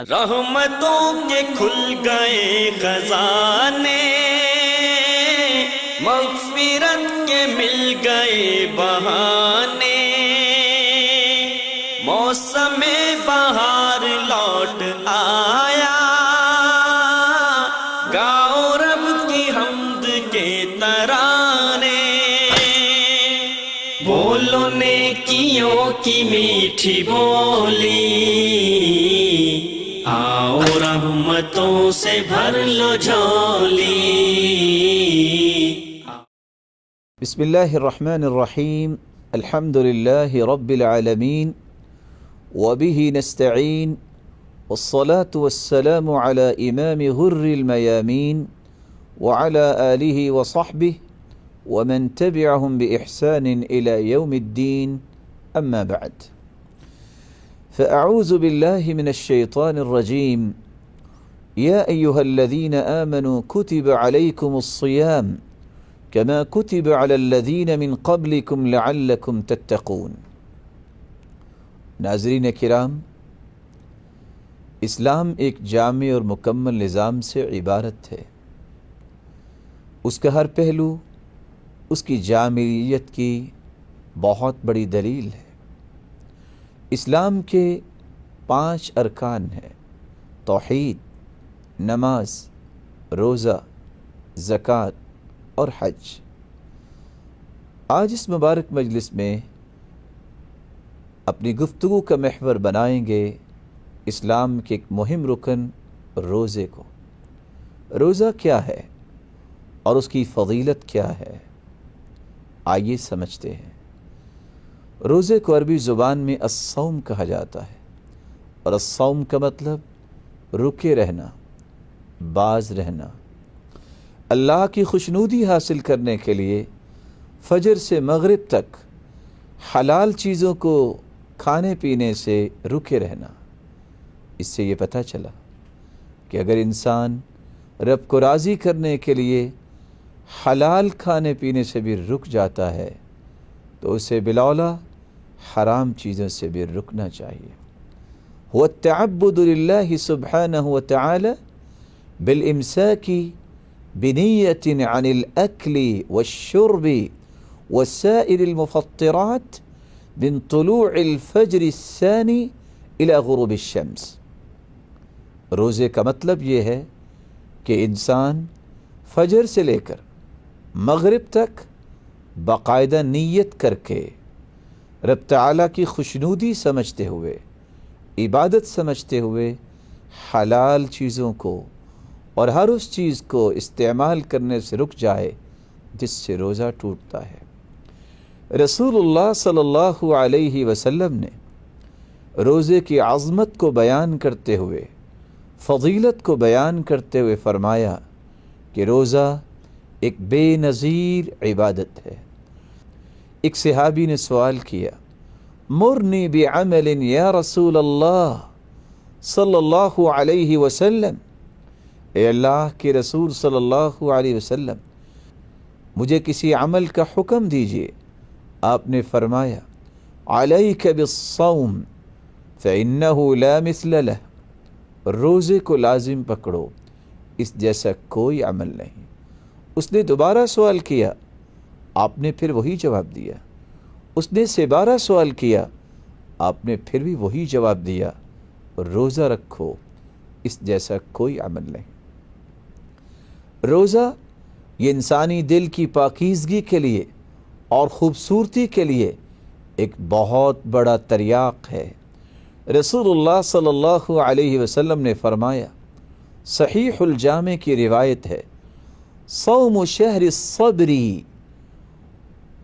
رحمتوں کے کھل گئے خزانے، مغفرت کے مل گئے بہانے، موسم بہار لوٹ آیا، گاؤ رب کی حمد کے ترانے، بولو نیکیوں کی میٹھی بولی، آؤ رحمتوں سے بھر لو جھولی۔ بسم اللہ الرحمن الرحیم، الحمد للہ رب العالمین، وبہ نستعین، والصلاة والسلام على امام غر المیامین، وعلى آلہ وصحبہ، ومن تبعهم بإحسان إلى يوم الدين، أما بعد، فأعوذ بالله من الشيطان الرجيم، يا أيها الذين آمنوا كتب عليكم الصيام كما كتب على الذين من قبلكم لعلكم تتقون۔ ناظرین کرام، اسلام ایک جامع اور مکمل نظام سے عبارت ہے۔ اس کا ہر پہلو اس کی جامعیت کی بہت بڑی دلیل ہے۔ اسلام کے 5 ارکان ہیں: توحید، نماز، روزہ، زکوٰۃ اور حج۔ آج اس مبارک مجلس میں اپنی گفتگو کا محور بنائیں گے اسلام کے ایک مہم رکن روزے کو۔ روزہ کیا ہے اور اس کی فضیلت کیا ہے؟ آئیے سمجھتے ہیں۔ روزے کو عربی زبان میں الصوم کہا جاتا ہے، اور الصوم کا مطلب رکے رہنا، باز رہنا۔ اللہ کی خوشنودی حاصل کرنے کے لیے فجر سے مغرب تک حلال چیزوں کو کھانے پینے سے رکے رہنا۔ اس سے یہ پتہ چلا کہ اگر انسان رب کو راضی کرنے کے لیے حلال کھانے پینے سے بھی رک جاتا ہے تو اسے بالاولیٰ حرام چیزوں سے بھی رکنا چاہیے۔ هو التعبد للہ سبحانہ وتعالی بالامساک بنیۃ عن الاکل والشرب وسائر المفطرات من طلوع الفجر الثانی الى غروب الشمس۔ روزے کا مطلب یہ ہے کہ انسان فجر سے لے کر مغرب تک باقاعدہ نیت کر کے رب تعالیٰ کی خوشنودی سمجھتے ہوئے، عبادت سمجھتے ہوئے حلال چیزوں کو اور ہر اس چیز کو استعمال کرنے سے رک جائے جس سے روزہ ٹوٹتا ہے۔ رسول اللہ صلی اللہ علیہ وسلم نے روزے کی عظمت کو بیان کرتے ہوئے، فضیلت کو بیان کرتے ہوئے فرمایا کہ روزہ ایک بے نظیر عبادت ہے۔ ایک صحابی نے سوال کیا، مرنی بعمل یا رسول اللہ صلی اللہ علیہ وسلم، اے اللہ کے رسول صلی اللہ علیہ وسلم مجھے کسی عمل کا حکم دیجئے۔ آپ نے فرمایا، علیک بالصوم فإنہ لا مثل لہ، روزے کو لازم پکڑو، اس جیسا کوئی عمل نہیں۔ اس نے دوبارہ سوال کیا، آپ نے پھر وہی جواب دیا۔ اس نے 12 سوال کیا، آپ نے پھر بھی وہی جواب دیا، روزہ رکھو، اس جیسا کوئی عمل نہیں۔ روزہ یہ انسانی دل کی پاکیزگی کے لیے اور خوبصورتی کے لیے ایک بہت بڑا تریاق ہے۔ رسول اللہ صلی اللہ علیہ وسلم نے فرمایا، صحیح الجامع کی روایت ہے، صوم شہر الصبر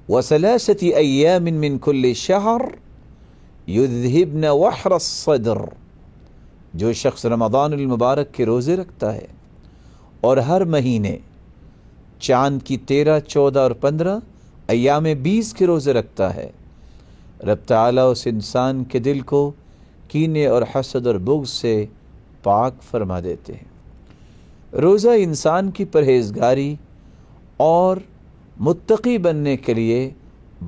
وثلاثة ایام من کل شہر یذہبن وحر الصدر۔ جو شخص رمضان المبارک کے روزے رکھتا ہے اور ہر مہینے چاند کی 13، 14 اور 15 ایام 20 کے روزے رکھتا ہے، رب تعالیٰ اس انسان کے دل کو کینے اور حسد اور بغض سے پاک فرما دیتے ہیں۔ روزہ انسان کی پرہیزگاری اور متقی بننے کے لیے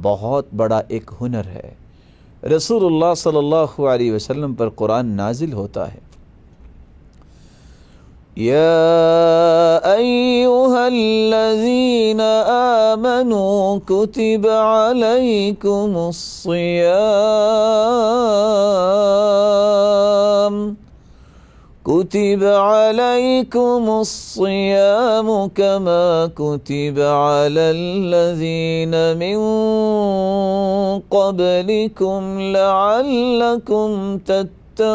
بہت بڑا ایک ہنر ہے۔ رسول اللہ صلی اللہ علیہ وسلم پر قرآن نازل ہوتا ہے، يا أيها الذين آمنوا كتب عليكم الصيام كما كتب على الذين من قبلكم لعلكم تتقون۔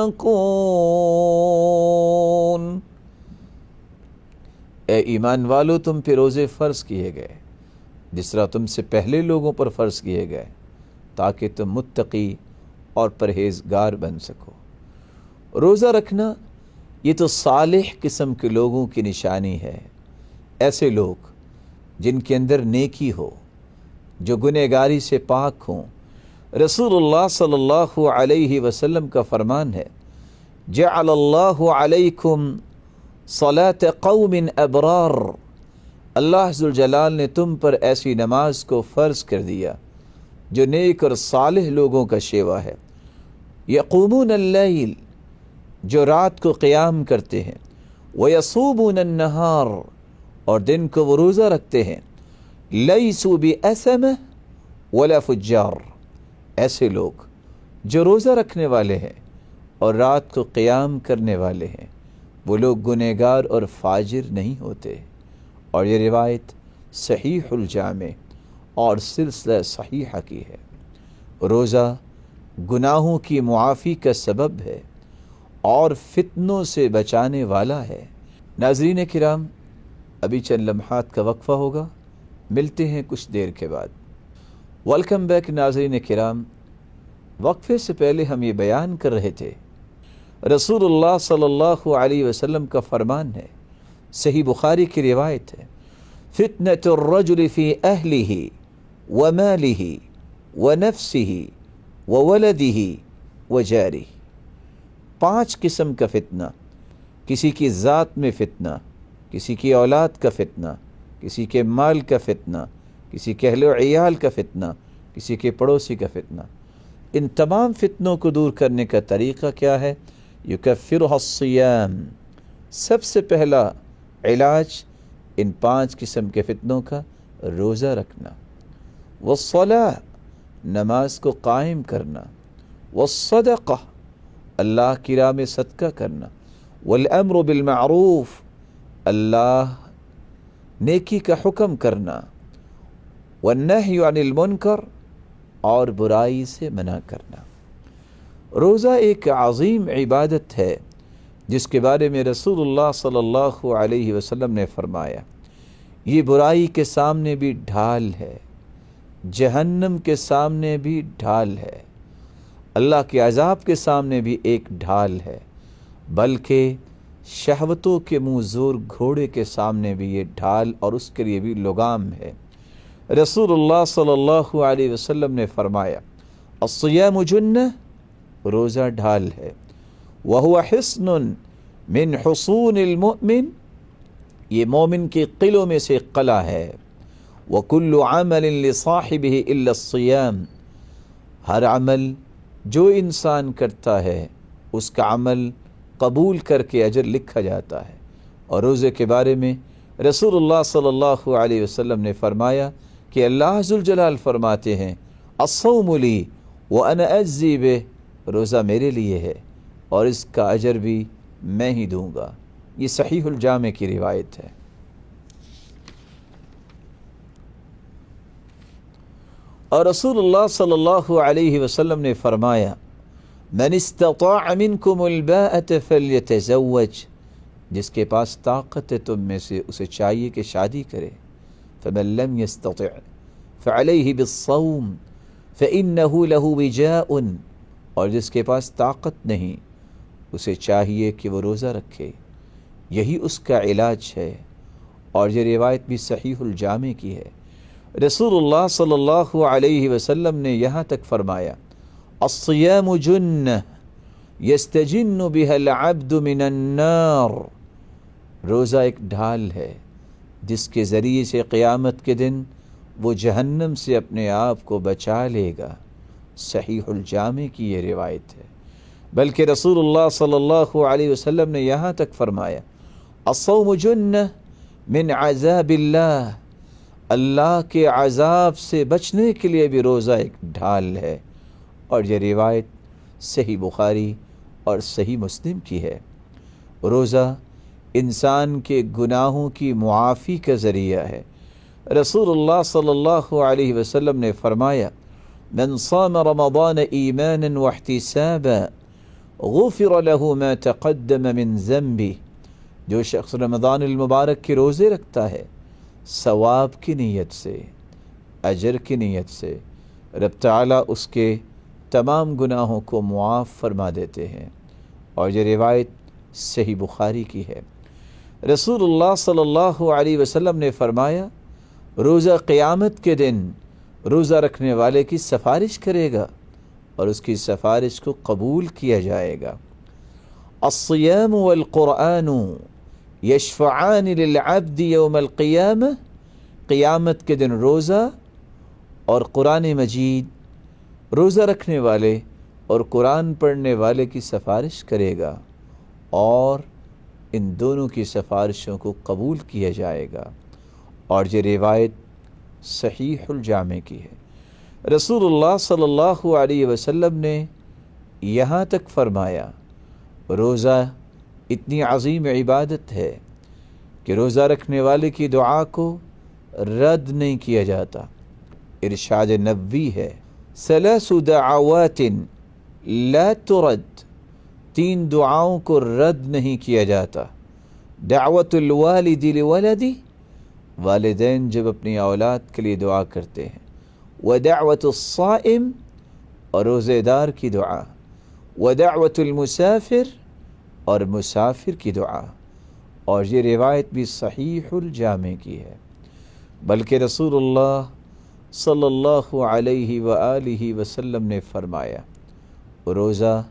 اے ایمان والو، تم پہ روزے فرض کیے گئے جس طرح تم سے پہلے لوگوں پر فرض کیے گئے، تاکہ تم متقی اور پرہیزگار بن سکو۔ روزہ رکھنا یہ تو صالح قسم کے لوگوں کی نشانی ہے، ایسے لوگ جن کے اندر نیکی ہو، جو گنہگاری سے پاک ہوں۔ رسول اللہ صلی اللہ علیہ وسلم کا فرمان ہے، جعل اللہ علیکم صلاۃ قوم ابرار، اللہ ذوالجلال نے تم پر ایسی نماز کو فرض کر دیا جو نیک اور صالح لوگوں کا شیوہ ہے۔ یقومون اللیل، جو رات کو قیام کرتے ہیں، ویصومون النہار، اور دن کو وہ روزہ رکھتے ہیں۔ لیسوا بأثمہ ولا فجار، ایسے لوگ جو روزہ رکھنے والے ہیں اور رات کو قیام کرنے والے ہیں، وہ لوگ گنہگار اور فاجر نہیں ہوتے۔ اور یہ روایت صحیح الجامع اور سلسلہ صحیحہ کی ہے۔ روزہ گناہوں کی معافی کا سبب ہے اور فتنوں سے بچانے والا ہے۔ ناظرین کرام، ابھی چند لمحات کا وقفہ ہوگا، ملتے ہیں کچھ دیر کے بعد۔ ویلکم بیک ناظرین کرام، وقفے سے پہلے ہم یہ بیان کر رہے تھے، رسول اللہ صلی اللہ علیہ وسلم کا فرمان ہے، صحیح بخاری کی روایت ہے، فتنة الرجل فی اہلہ ومالہ ونفسہ وولدہ وجارہ، 5 قسم کا فتنہ، کسی کی ذات میں فتنہ، کسی کی اولاد کا فتنہ، کسی کے مال کا فتنہ، کسی کے اہل و عیال کا فتنہ، کسی کے پڑوسی کا فتنہ۔ ان تمام فتنوں کو دور کرنے کا طریقہ کیا ہے؟ یکفرها الصیام، سب سے پہلا علاج ان 5 قسم کے فتنوں کا روزہ رکھنا، والصلاۃ، نماز کو قائم کرنا، والصدقہ، اللہ کی راہ میں صدقہ کرنا، والامر بالمعروف، اللہ نیکی کا حکم کرنا، والنہی عن المنکر، اور برائی سے منع کرنا۔ روزہ ایک عظیم عبادت ہے جس کے بارے میں رسول اللہ صلی اللہ علیہ وسلم نے فرمایا، یہ برائی کے سامنے بھی ڈھال ہے، جہنم کے سامنے بھی ڈھال ہے، اللہ کے عذاب کے سامنے بھی ایک ڈھال ہے، بلکہ شہوتوں کے منہ زور گھوڑے کے سامنے بھی یہ ڈھال اور اس کے لیے بھی لگام ہے۔ رسول اللہ صلی اللہ علیہ وسلم نے فرمایا، الصیام جنہ، روزہ ڈھال ہے، وہو حصن من حصون المؤمن، یہ مومن کے قلعوں میں سے قلعہ ہے، وکل عمل لصاحبہ الا الصیام، ہر عمل جو انسان کرتا ہے اس کا عمل قبول کر کے اجر لکھا جاتا ہے۔ اور روزے کے بارے میں رسول اللہ صلی اللہ علیہ وسلم نے فرمایا کہ اللہ ذوالجلال فرماتے ہیں، الصوم لی وانا اجزی بہ، روزہ میرے لیے ہے اور اس کا اجر بھی میں ہی دوں گا۔ یہ صحیح الجامع کی روایت ہے۔ اور رسول اللہ صلی اللہ علیہ وسلم نے فرمایا، من استطاع منکم الباءۃ فلیتزوج، جس کے پاس طاقت ہے تم میں سے اسے چاہیے کہ شادی کرے، فمن لم يستطع فعلیہ بالصوم فإنہ لہ وجاء، اور جس کے پاس طاقت نہیں اسے چاہیے کہ وہ روزہ رکھے، یہی اس کا علاج ہے۔ اور یہ روایت بھی صحیح الجامع کی ہے۔ رسول اللہ صلی اللہ علیہ وسلم نے یہاں تک فرمایا، الصیام جنہ یستجن بها العبد من النار، روزہ ایک ڈھال ہے جس کے ذریعے سے قیامت کے دن وہ جہنم سے اپنے آپ کو بچا لے گا۔ صحیح الجامع کی یہ روایت ہے۔ بلکہ رسول اللہ صلی اللہ علیہ وسلم نے یہاں تک فرمایا، الصوم جنہ من عذاب اللہ، اللہ کے عذاب سے بچنے کے لیے بھی روزہ ایک ڈھال ہے۔ اور یہ روایت صحیح بخاری اور صحیح مسلم کی ہے۔ روزہ انسان کے گناہوں کی معافی کا ذریعہ ہے۔ رسول اللہ صلی اللہ علیہ وسلم نے فرمایا، من صام رمضان ایمانا واحتسابا غفر له ما تقدم من ذنبه، جو شخص رمضان المبارک کے روزے رکھتا ہے ثواب کی نیت سے، اجر کی نیت سے، رب تعالیٰ اس کے تمام گناہوں کو معاف فرما دیتے ہیں۔ اور یہ روایت صحیح بخاری کی ہے۔ رسول اللہ صلی اللہ علیہ وسلم نے فرمایا، روزہ قیامت کے دن روزہ رکھنے والے کی سفارش کرے گا اور اس کی سفارش کو قبول کیا جائے گا۔ الصیام والقرآن یشفعان للعبد یوم القیامہ، قیامت کے دن روزہ اور قرآن مجید روزہ رکھنے والے اور قرآن پڑھنے والے کی سفارش کرے گا اور ان دونوں کی سفارشوں کو قبول کیا جائے گا۔ اور یہ روایت صحیح الجامع کی ہے۔ رسول اللہ صلی اللہ علیہ وسلم نے یہاں تک فرمایا، روزہ اتنی عظیم عبادت ہے کہ روزہ رکھنے والے کی دعا کو رد نہیں کیا جاتا۔ ارشاد نبوی ہے، ثلاث دعوات لا ترد، تین دعاؤں کو رد نہیں کیا جاتا۔ دعوت الوالد لولدی، والدین جب اپنی اولاد کے لیے دعا کرتے ہیں، ودعوت الصائم، اور روزے دار کی دعا، ودعوت المسافر، اور مسافر کی دعا۔ اور یہ روایت بھی صحیح الجامع کی ہے۔ بلکہ رسول اللہ صلی اللہ علیہ وآلہ وسلم نے فرمایا، روزہ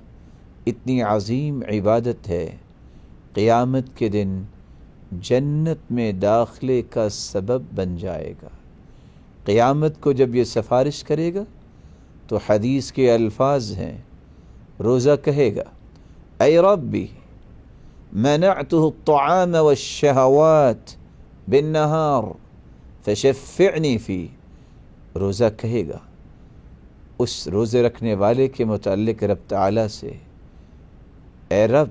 اتنی عظیم عبادت ہے، قیامت کے دن جنت میں داخلے کا سبب بن جائے گا۔ قیامت کو جب یہ سفارش کرے گا تو حدیث کے الفاظ ہیں، روزہ کہے گا، اے ربی منعته الطعام والشہوات بالنہار فشفعنی فی، روزہ کہے گا اس روزے رکھنے والے کے متعلق رب تعالیٰ سے، اے رب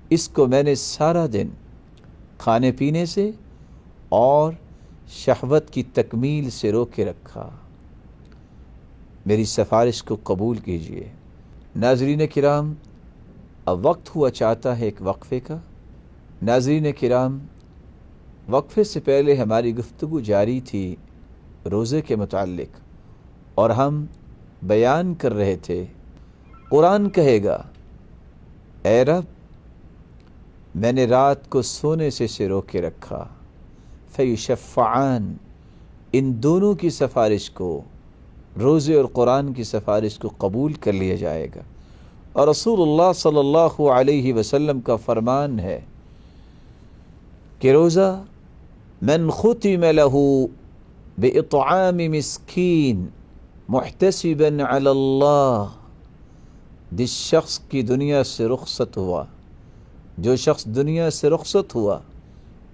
اس کو میں نے سارا دن کھانے پینے سے اور شہوت کی تکمیل سے روکے رکھا، میری سفارش کو قبول کیجیے۔ ناظرین کرام، اب وقت ہوا چاہتا ہے ایک وقفے کا۔ ناظرین کرام، وقفے سے پہلے ہماری گفتگو جاری تھی روزے کے متعلق، اور ہم بیان کر رہے تھے، قرآن کہے گا، اے رب میں نے رات کو سونے سے روکے رکھا، فیشفعان، ان دونوں کی سفارش کو، روزے اور قرآن کی سفارش کو قبول کر لیا جائے گا۔ اور رسول اللہ صلی اللہ علیہ وسلم کا فرمان ہے کہ روزہ من ختم له باطعام مسکین محتسبا علی اللہ، جس شخص کی دنیا سے رخصت ہوا، جو شخص دنیا سے رخصت ہوا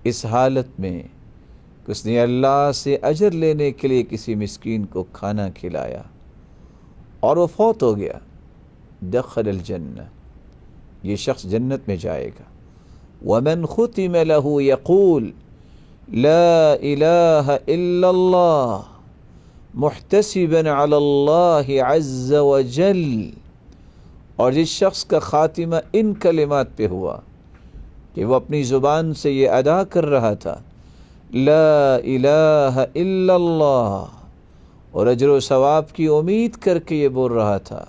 اس حالت میں کہ اس نے اللہ سے اجر لینے کے لیے کسی مسکین کو کھانا کھلایا اور وہ فوت ہو گیا، دخل الجنہ، یہ شخص جنت میں جائے گا۔ ومن ختم له یقول لا الہ الا اللہ محتسبا علی اللہ عز وجل، اور جس شخص کا خاتمہ ان کلمات پہ ہوا کہ وہ اپنی زبان سے یہ ادا کر رہا تھا، لا الہ الا اللہ، اور اجر و ثواب کی امید کر کے یہ بول رہا تھا،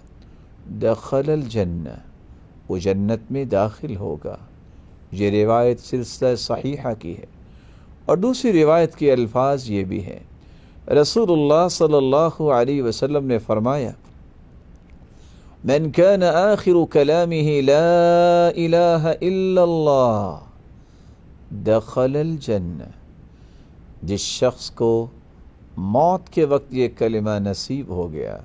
دخل الجنہ، وہ جنت میں داخل ہوگا۔ یہ روایت سلسلہ صحیحہ کی ہے۔ اور دوسری روایت کے الفاظ یہ بھی ہیں، رسول اللہ صلی اللہ علیہ وسلم نے فرمایا، من كان آخر كلامه لا الہ الا اللہ دخل الجنہ، جس شخص کو موت کے وقت یہ کلمہ نصیب ہو گیا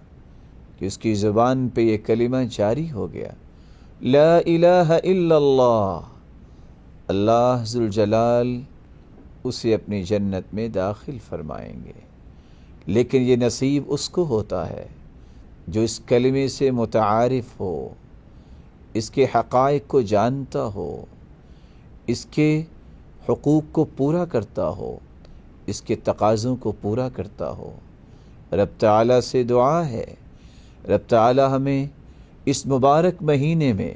کہ اس کی زبان پہ یہ کلمہ جاری ہو گیا، لا الہ الا اللہ، اللہ ذوالجلال اسے اپنی جنت میں داخل فرمائیں گے، لیکن یہ نصیب اس کو ہوتا ہے جو اس کلمے سے متعارف ہو، اس کے حقائق کو جانتا ہو، اس کے حقوق کو پورا کرتا ہو، اس کے تقاضوں کو پورا کرتا ہو۔ رب تعالیٰ سے دعا ہے، رب تعالیٰ ہمیں اس مبارک مہینے میں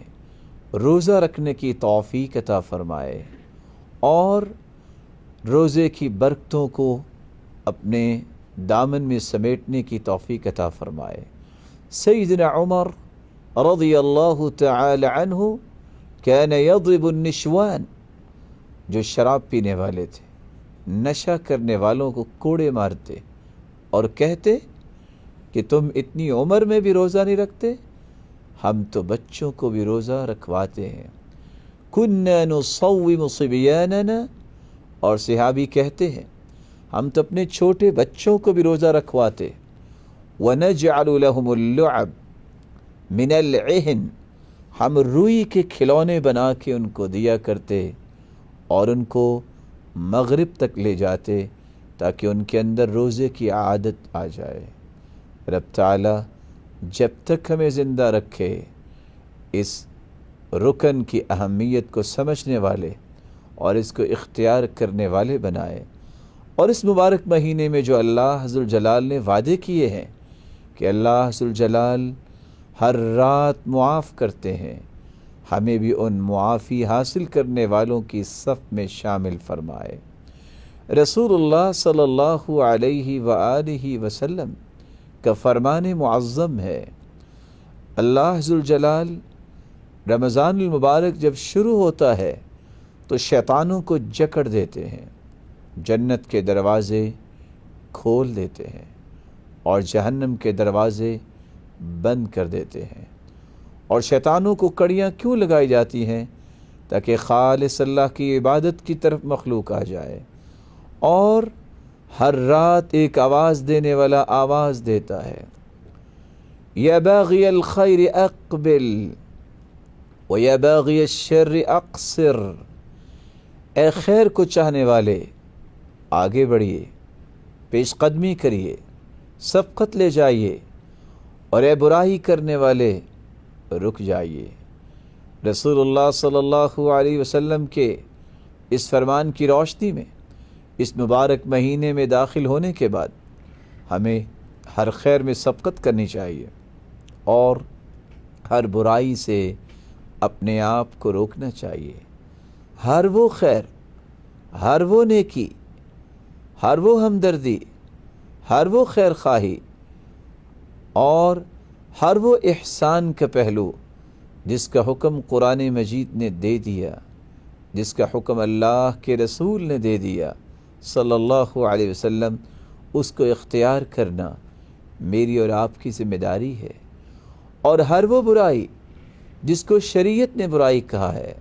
روزہ رکھنے کی توفیق عطا فرمائے اور روزے کی برکتوں کو اپنے دامن میں سمیٹنے کی توفیق عطا فرمائے۔ سیدنا عمر رضی اللہ تعالی عنہ کان یضرب النشوان، جو شراب پینے والے تھے، نشہ کرنے والوں کو کوڑے مارتے اور کہتے کہ تم اتنی عمر میں بھی روزہ نہیں رکھتے، ہم تو بچوں کو بھی روزہ رکھواتے ہیں۔ کنا نصوم صبیاننا، اور صحابی کہتے ہیں ہم تو اپنے چھوٹے بچوں کو بھی روزہ رکھواتے۔ ونجعل لهم اللعب من العہن، ہم روئی کے کھلونے بنا کے ان کو دیا کرتے اور ان کو مغرب تک لے جاتے تاکہ ان کے اندر روزے کی عادت آ جائے۔ رب تعالیٰ جب تک ہمیں زندہ رکھے اس رکن کی اہمیت کو سمجھنے والے اور اس کو اختیار کرنے والے بنائے، اور اس مبارک مہینے میں جو اللہ ذوالجلال نے وعدے کیے ہیں کہ اللہ ذوالجلال ہر رات معاف کرتے ہیں، ہمیں بھی ان معافی حاصل کرنے والوں کی صف میں شامل فرمائے۔ رسول اللہ صلی اللہ علیہ وآلہ وسلم کا فرمان معظم ہے، اللہ ذوالجلال رمضان المبارک جب شروع ہوتا ہے تو شیطانوں کو جکڑ دیتے ہیں، جنت کے دروازے کھول دیتے ہیں اور جہنم کے دروازے بند کر دیتے ہیں۔ اور شیطانوں کو کڑیاں کیوں لگائی جاتی ہیں؟ تاکہ خالص اللہ کی عبادت کی طرف مخلوق آ جائے، اور ہر رات ایک آواز دینے والا آواز دیتا ہے، یا باغی الخیر اقبل و یا باغی الشر اقصر، اے خیر کو چاہنے والے آگے بڑھیے، پیش قدمی کریے، سبقت لے جائیے، اور اے برائی کرنے والے رک جائیے۔ رسول اللہ صلی اللہ علیہ وسلم کے اس فرمان کی روشنی میں اس مبارک مہینے میں داخل ہونے کے بعد ہمیں ہر خیر میں سبقت کرنی چاہیے اور ہر برائی سے اپنے آپ کو روکنا چاہیے۔ ہر وہ خیر، ہر وہ نیکی، ہر وہ ہمدردی، ہر وہ خیر خواہی اور ہر وہ احسان کا پہلو جس کا حکم قرآن مجید نے دے دیا، جس کا حکم اللہ کے رسول نے دے دیا صلی اللہ علیہ وسلم، اس کو اختیار کرنا میری اور آپ کی ذمہ داری ہے۔ اور ہر وہ برائی جس کو شریعت نے برائی کہا ہے،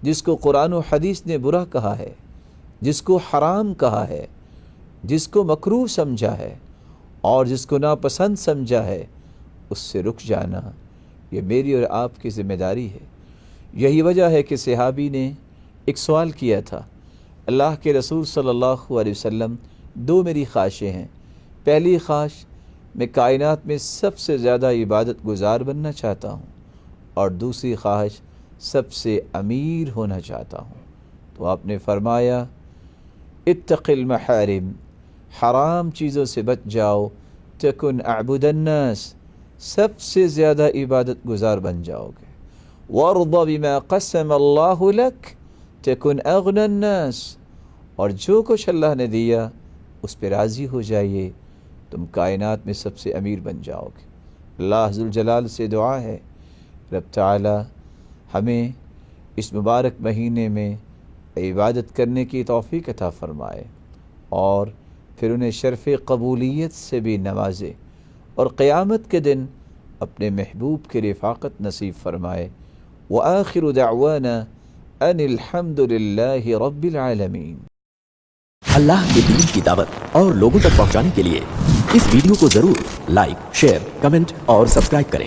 جس کو قرآن و حدیث نے برا کہا ہے، جس کو حرام کہا ہے، جس کو مکروہ سمجھا ہے اور جس کو ناپسند سمجھا ہے، اس سے رک جانا یہ میری اور آپ کی ذمہ داری ہے۔ یہی وجہ ہے کہ صحابی نے ایک سوال کیا تھا، اللہ کے رسول صلی اللہ علیہ وسلم، دو میری خواہشیں ہیں، پہلی خواہش میں کائنات میں سب سے زیادہ عبادت گزار بننا چاہتا ہوں، اور دوسری خواہش سب سے امیر ہونا چاہتا ہوں۔ تو آپ نے فرمایا اتق المحارم، حرام چیزوں سے بچ جاؤ، تکن اعبد الناس، سب سے زیادہ عبادت گزار بن جاؤ گے، وارض بما قسم اللہ لک تکن اغنى الناس، اور جو کچھ اللہ نے دیا اس پہ راضی ہو جائیے، تم کائنات میں سب سے امیر بن جاؤ گے۔ اللہ ذوالجلال سے دعا ہے رب تعالی ہمیں اس مبارک مہینے میں عبادت کرنے کی توفیق عطا فرمائے اور پھر انہیں شرف قبولیت سے بھی نوازے، اور قیامت کے دن اپنے محبوب کی رفاقت نصیب فرمائے۔ وآخر دعوانا ان الحمد للہ رب العالمین۔ اللہ کے دین کی دعوت اور لوگوں تک پہنچانے کے لیے اس ویڈیو کو ضرور لائک، شیئر، کمنٹ اور سبسکرائب کریں۔